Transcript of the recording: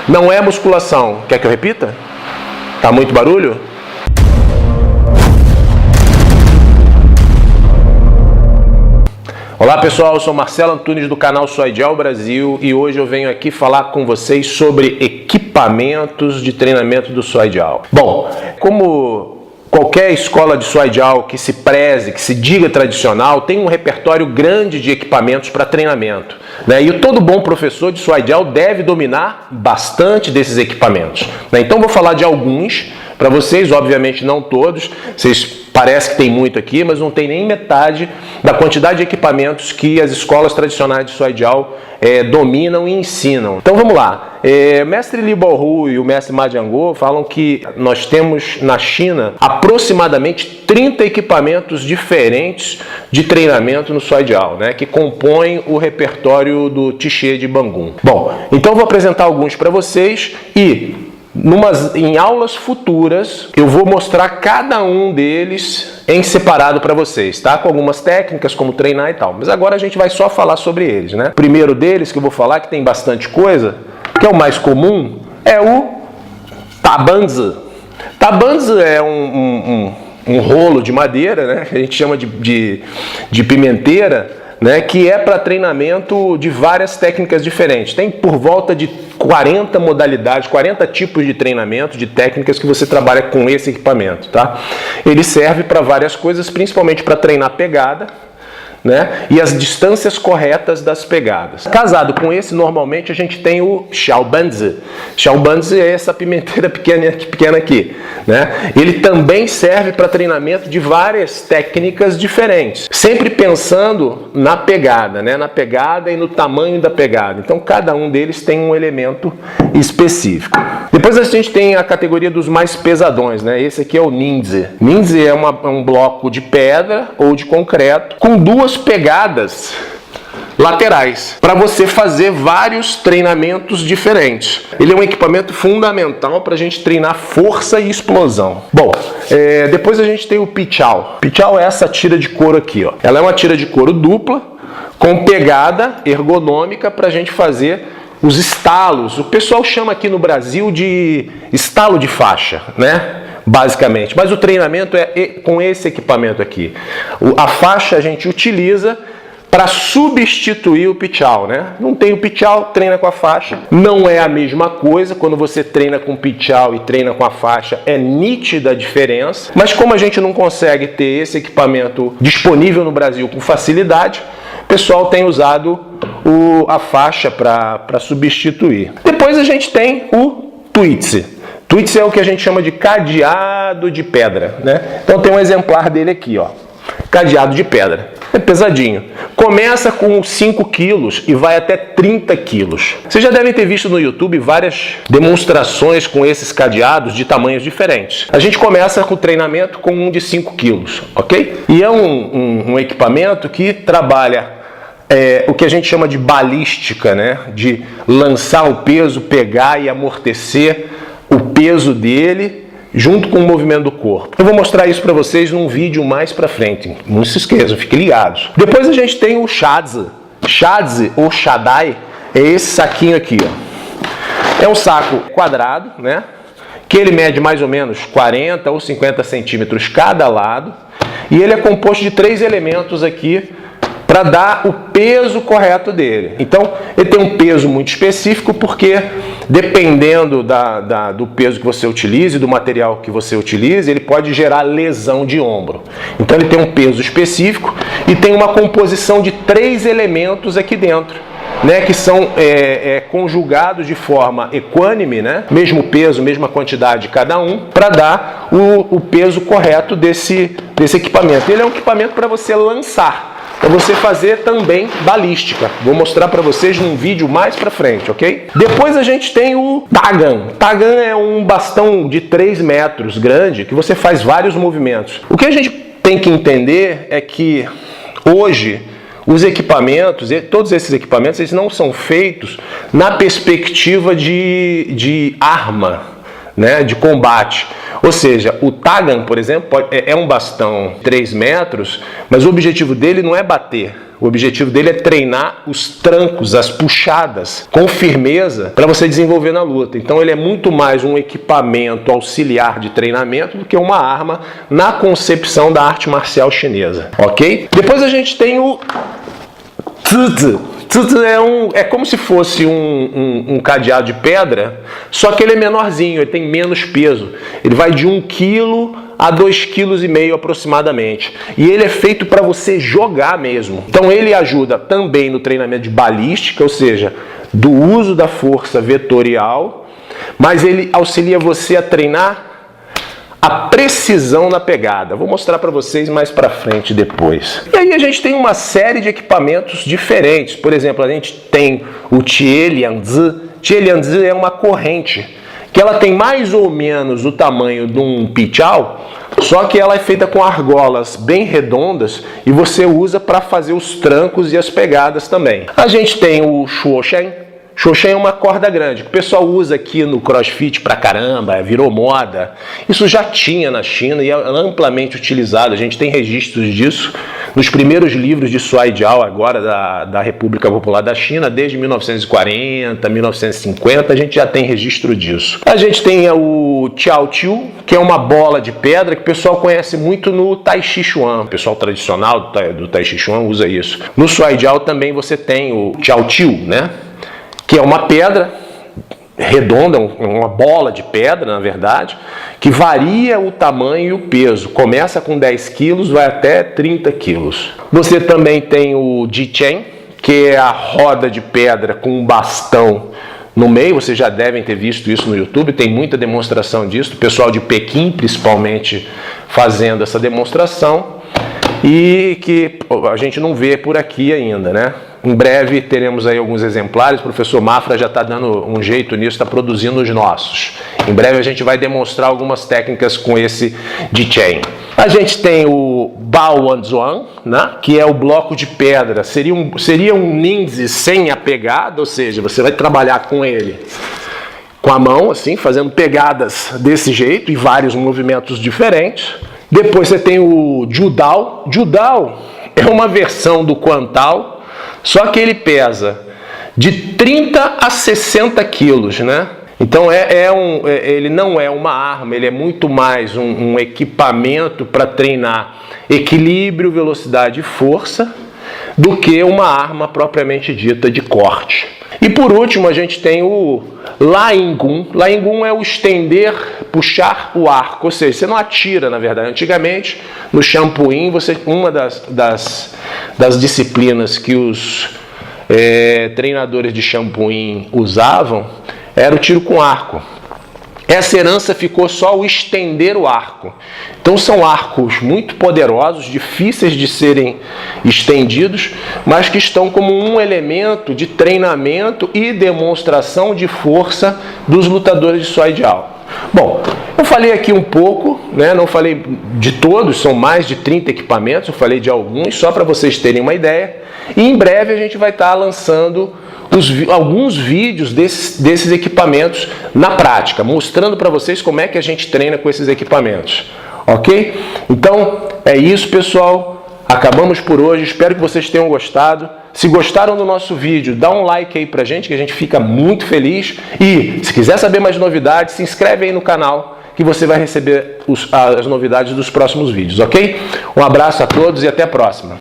Não é musculação. Quer que eu repita? Tá muito barulho? Olá pessoal, eu sou Marcelo Antunes do canal Sou Ideal Brasil e hoje eu venho aqui falar com vocês sobre equipamentos de treinamento do Sou Ideal. Bom, como qualquer escola de Sou Ideal que se preze, que se diga tradicional, tem um repertório grande de equipamentos para treinamento, né? E todo bom professor de Sou Ideal deve dominar bastante desses equipamentos, né? Então vou falar de alguns para vocês, obviamente não todos, parece que tem muito aqui, mas não tem nem metade da quantidade de equipamentos que as escolas tradicionais de Sou Ideal dominam e ensinam. Então vamos lá. O mestre Li Bohu e o mestre Ma Jianguo falam que nós temos na China aproximadamente 30 equipamentos diferentes de treinamento no Sou Ideal, né, que compõem o repertório do Tiché de Bangun. Bom, então eu vou apresentar alguns para vocês e em aulas futuras eu vou mostrar cada um deles em separado para vocês, tá? Com algumas técnicas, como treinar e tal. Mas agora a gente vai só falar sobre eles, né? O primeiro deles que eu vou falar, que tem bastante coisa, que é o mais comum, é o Tabanzi. Tabanzi é um rolo de madeira, né? Que a gente chama de pimenteira, né, que é para treinamento de várias técnicas diferentes. Tem por volta de 40 modalidades, 40 tipos de treinamento, de técnicas que você trabalha com esse equipamento, tá? Ele serve para várias coisas, principalmente para treinar pegada, né, e as distâncias corretas das pegadas. Casado com esse, normalmente a gente tem o Xiaobanzi. Xiaobanzi é essa pimenteira pequena aqui, né? Ele também serve para treinamento de várias técnicas diferentes, sempre pensando na pegada, né? Na pegada e no tamanho da pegada. Então cada um deles tem um elemento específico. Depois a gente tem a categoria dos mais pesadões, né? Esse aqui é o Ningzi. Ningzi é um bloco de pedra ou de concreto com duas pegadas laterais para você fazer vários treinamentos diferentes. Ele é um equipamento fundamental para a gente treinar força e explosão. Bom, depois a gente tem o Pichao. Pichao é essa tira de couro aqui, ó. Ela é uma tira de couro dupla com pegada ergonômica para a gente fazer os estalos. O pessoal chama aqui no Brasil de estalo de faixa, né? Basicamente, mas o treinamento é com esse equipamento aqui. A faixa a gente utiliza para substituir o Pichao, né? Não tem o Pichao, treina com a faixa. Não é a mesma coisa. Quando você treina com o Pichao e treina com a faixa, é nítida a diferença. Mas como a gente não consegue ter esse equipamento disponível no Brasil com facilidade, o pessoal tem usado a faixa para substituir. Depois a gente tem o Tuizi. Tuizi é o que a gente chama de cadeado de pedra, né? Então tem um exemplar dele aqui, ó. Cadeado de pedra. É pesadinho. Começa com 5 quilos e vai até 30 quilos. Vocês já devem ter visto no YouTube várias demonstrações com esses cadeados de tamanhos diferentes. A gente começa com o treinamento com um de 5 quilos, ok? E é um equipamento que trabalha o que a gente chama de balística, né? De lançar o peso, pegar e amortecer o peso dele junto com o movimento do corpo. Eu vou mostrar isso para vocês num vídeo mais para frente. Não se esqueçam, fiquem ligados. Depois a gente tem o Shadzi. Shadzi ou Shadai é esse saquinho aqui, ó. É um saco quadrado, né? Que ele mede mais ou menos 40 ou 50 centímetros cada lado. E ele é composto de 3 elementos aqui para dar o peso correto dele. Então, ele tem um peso muito específico porque, dependendo do peso que você utilize, do material que você utilize, ele pode gerar lesão de ombro. Então, ele tem um peso específico e tem uma composição de 3 elementos aqui dentro, né, que são conjugados de forma equânime, né, mesmo peso, mesma quantidade cada um, para dar o peso correto desse equipamento. Ele é um equipamento para você lançar, para você fazer também balística. Vou mostrar para vocês num vídeo mais para frente, ok? Depois a gente tem o Tagan. Tagan é um bastão de 3 metros grande que você faz vários movimentos. O que a gente tem que entender é que hoje os equipamentos, todos esses equipamentos, eles não são feitos na perspectiva de arma, né, de combate. Ou seja, o Tagan, por exemplo, é um bastão 3 metros, mas o objetivo dele não é bater. O objetivo dele é treinar os trancos, as puxadas, com firmeza, para você desenvolver na luta. Então ele é muito mais um equipamento auxiliar de treinamento do que uma arma na concepção da arte marcial chinesa, ok? Depois a gente tem o Zi-Zi. Zi-Zi é como se fosse um cadeado de pedra, só que ele é menorzinho, ele tem menos peso. Ele vai de 1 kg a 2,5 kg aproximadamente. E ele é feito para você jogar mesmo. Então ele ajuda também no treinamento de balística, ou seja, do uso da força vetorial, mas ele auxilia você a treinar a precisão na pegada. Vou mostrar para vocês mais para frente depois. E aí a gente tem uma série de equipamentos diferentes. Por exemplo, a gente tem o Tielianzi. Tielianzi é uma corrente que ela tem mais ou menos o tamanho de um pichao, só que ela é feita com argolas bem redondas e você usa para fazer os trancos e as pegadas também. A gente tem o Shuoshen. Shuoshen é uma corda grande, que o pessoal usa aqui no CrossFit pra caramba, virou moda. Isso já tinha na China e é amplamente utilizado. A gente tem registros disso nos primeiros livros de Suai Jiao, agora da República Popular da China, desde 1940, 1950, a gente já tem registro disso. A gente tem o Tiao Tiu, que é uma bola de pedra que o pessoal conhece muito no Tai Chi Chuan. O pessoal tradicional do Tai Chi Chuan usa isso. No Suai Jiao também você tem o Tiao Tiu, né? Que é uma pedra redonda, uma bola de pedra, na verdade, que varia o tamanho e o peso. Começa com 10 quilos, vai até 30 quilos. Você também tem o Jichen, que é a roda de pedra com um bastão no meio. Vocês já devem ter visto isso no YouTube, tem muita demonstração disso, o pessoal de Pequim, principalmente, fazendo essa demonstração, e que a gente não vê por aqui ainda, né? Em breve teremos aí alguns exemplares, o professor Mafra já está dando um jeito nisso, está produzindo os nossos. Em breve a gente vai demonstrar algumas técnicas com esse Jichen. A gente tem o Baoanzuan, né, que é o bloco de pedra, seria um ninzi sem a pegada, ou seja, você vai trabalhar com ele com a mão, assim, fazendo pegadas desse jeito e vários movimentos diferentes. Depois você tem o Judao. Judao é uma versão do Quantao, só que ele pesa de 30 a 60 quilos, né? Então ele não é uma arma, ele é muito mais um equipamento para treinar equilíbrio, velocidade e força do que uma arma propriamente dita de corte. E por último a gente tem o Laingun. Laingun é o estender, puxar o arco, ou seja, você não atira, na verdade. Antigamente, no Shampooing, uma das disciplinas que os treinadores de Shampooing usavam era o tiro com arco. Essa herança ficou só o estender o arco. Então são arcos muito poderosos, difíceis de serem estendidos, mas que estão como um elemento de treinamento e demonstração de força dos lutadores de Suai Jiao. Bom, eu falei aqui um pouco, né? Não falei de todos, são mais de 30 equipamentos, eu falei de alguns, só para vocês terem uma ideia. E em breve a gente vai estar lançando alguns vídeos desses equipamentos na prática, mostrando para vocês como é que a gente treina com esses equipamentos, ok? Então é isso, pessoal, acabamos por hoje, espero que vocês tenham gostado. Se gostaram do nosso vídeo, dá um like aí pra gente, que a gente fica muito feliz, e se quiser saber mais novidades, se inscreve aí no canal que você vai receber as novidades dos próximos vídeos, ok? Um abraço a todos e até a próxima.